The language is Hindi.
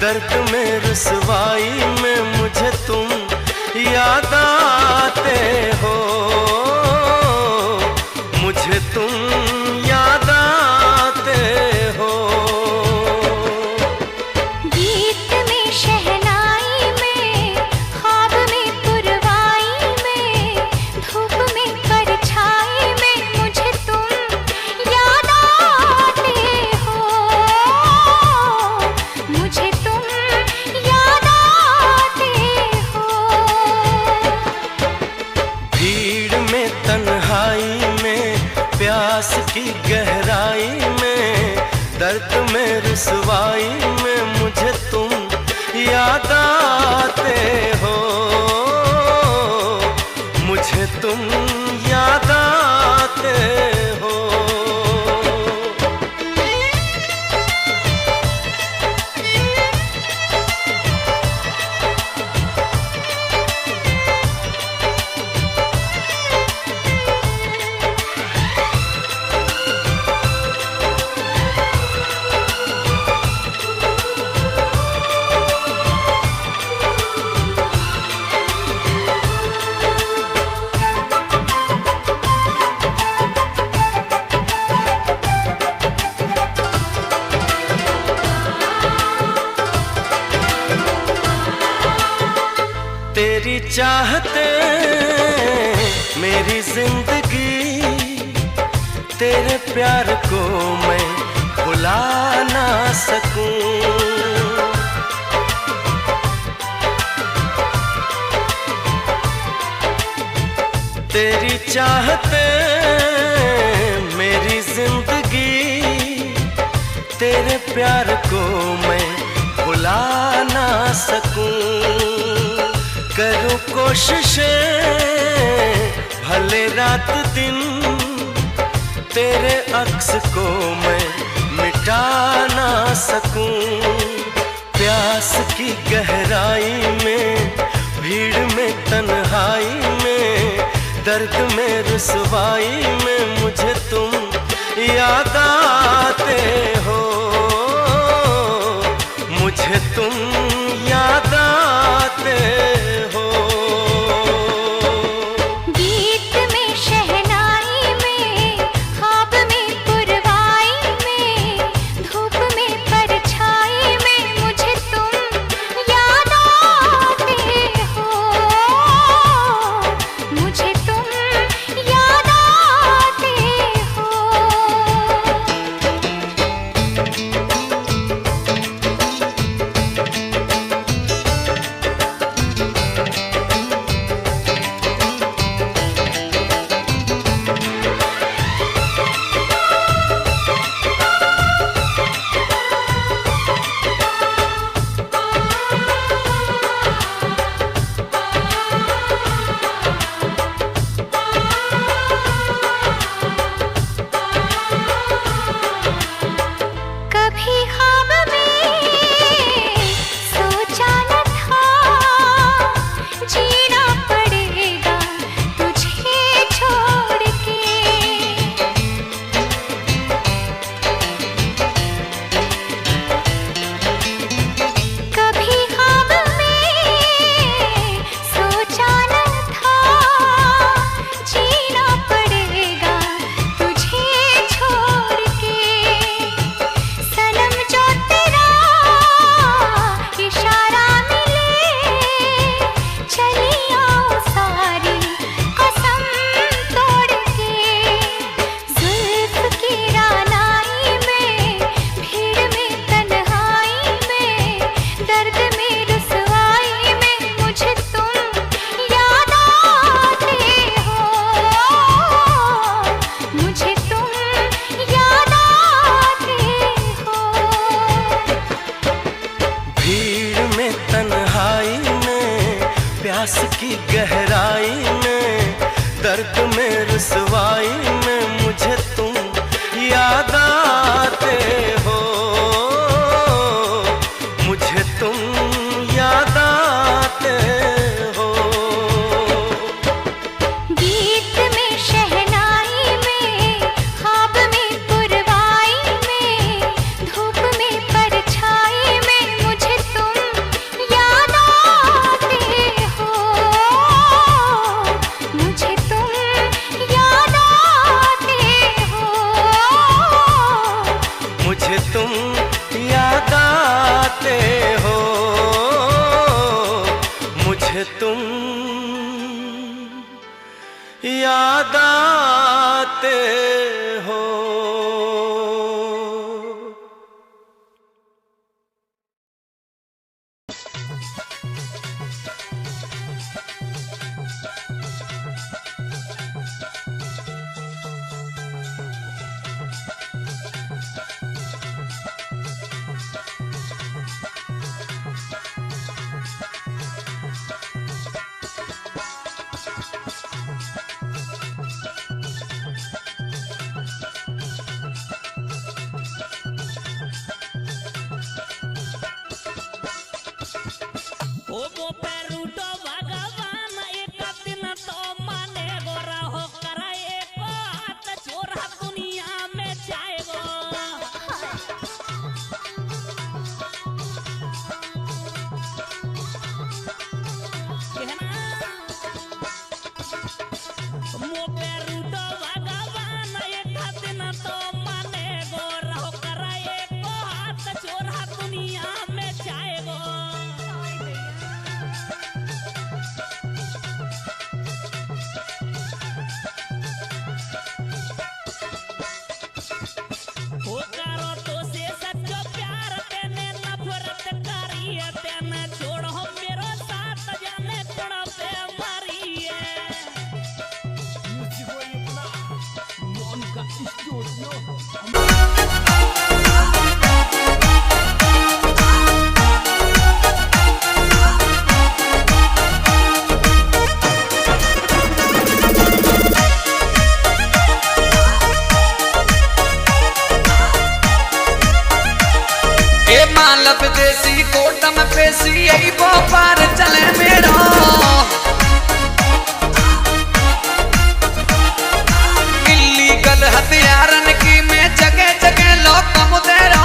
दर्द में रुसवाई में मुझे तुम याद आते हो, मुझे तुम याद आते हो। गीत में शहनाई में ख्वाब में पुरवाई में धूप में परछाई में मुझे तुम याद आते हो, मुझे तुम याद आते हो। भीड़ में तन्हाई में प्यास की गहराई में दर्द में रुसवाई में मुझे तुम याद आते हो, मुझे तुम याद आते हो। तेरी चाहते मेरी जिंदगी, तेरे प्यार को मैं भुला ना सकूं। तेरी चाहते मेरी जिंदगी, तेरे प्यार को मैं भुला ना सकूं। करूं कोशिशें भले रात दिन, तेरे अक्स को मैं मिटा ना सकूं। प्यास की गहराई में भीड़ में तन्हाई में दर्द में रुसवाई में मुझे तुम याद आते हो, मुझे तुम याद आते हो। गीत में शहनाई में ख्वाब में पुरवाई में धूप में परछाई में मुझे तुम याद आते हो, मुझे तुम याद आते हो। कभी ख्वाब में सोचा न था जीना पड़ेगा तुझे छोड़ के। कभी ख्वाब में सोचा न था जीना पड़ेगा तुझे छोड़ के। सनम जो तेरा इशारा मिले चली आओ सारी कसम तोड़ के। जुल्फ की रानाई में भीड़ में तन्हाई में दर्द में रुसवाई में मुझे तुम याद आते हो, मुझे तुम याद आते हो। भीड़ में तन्हाई में प्यास की गहराई में दर्द में रुसवाई में मुझे तुम याद आते हो, मुझे तुम याद आते हो। गीत में शहनाई में ख्वाब में पुरवाई में धूप में परछाई में मुझे तुम आते हो, मुझे तुम याद आते हो। मालब देसी कोटम पेशी यही पार चले मेरा इल्लीगल हथियारन की मैं जगह जगह लोग मुदेरा